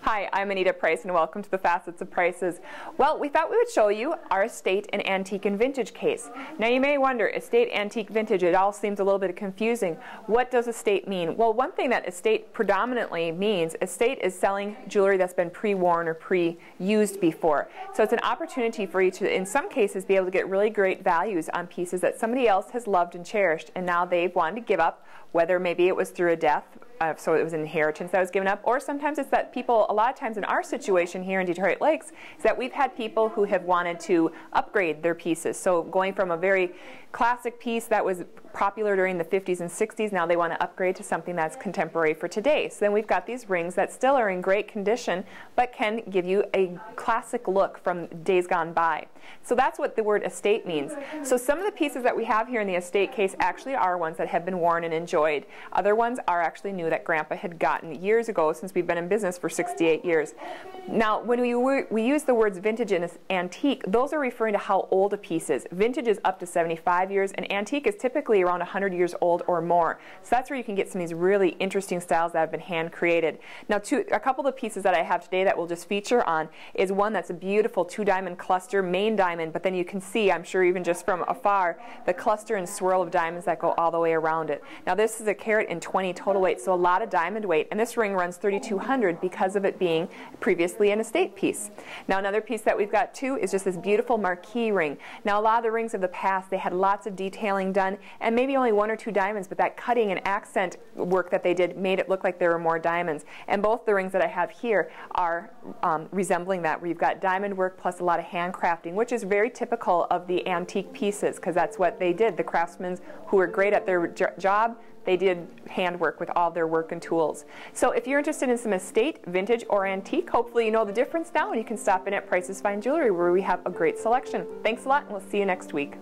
Hi, I'm Anita Price and welcome to the Facets of Prices. Well, we thought we would show you our estate and antique and vintage case. Now you may wonder, estate, antique, vintage, it all seems a little bit confusing. What does estate mean? Well, one thing that estate predominantly means, estate is selling jewelry that's been pre-worn or pre-used before. So it's an opportunity for you to, in some cases, be able to get really great values on pieces that somebody else has loved and cherished and now they've wanted to give up, whether maybe it was through a death, so it was an inheritance that was given up, or sometimes it's that people, a lot of times in our situation here in Detroit Lakes, is that we've had people who have wanted to upgrade their pieces. So going from a very classic piece that was popular during the 50s and 60s, now they want to upgrade to something that's contemporary for today. So then we've got these rings that still are in great condition, but can give you a classic look from days gone by. So that's what the word estate means. So some of the pieces that we have here in the estate case actually are ones that have been worn and enjoyed. Other ones are actually new that Grandpa had gotten years ago, since we've been in business for 68 years. Now, when we use the words vintage and antique, those are referring to how old a piece is. Vintage is up to 75 years, and antique is typically around 100 years old or more. So that's where you can get some of these really interesting styles that have been hand created. Now, a couple of the pieces that I have today that we'll just feature on is one that's a beautiful 2-diamond cluster, main diamond, but then you can see, I'm sure even just from afar, the cluster and swirl of diamonds that go all the way around it. Now, this is a carat and 20 total weight, so a lot of diamond weight, and this ring runs $3,200 because of it being previously an estate piece. Now, another piece that we've got too is just this beautiful marquee ring. Now, a lot of the rings of the past, they had lots of detailing done and maybe only 1 or 2 diamonds, but that cutting and accent work that they did made it look like there were more diamonds. And both the rings that I have here are resembling that, where you've got diamond work plus a lot of handcrafting, which is very typical of the antique pieces, because that's what they did. The craftsmen who were great at their job, they did handwork with all their work and tools. So if you're interested in some estate, vintage, or antique, hopefully you know the difference now, and you can stop in at Price's Fine Jewelry, where we have a great selection. Thanks a lot, and we'll see you next week.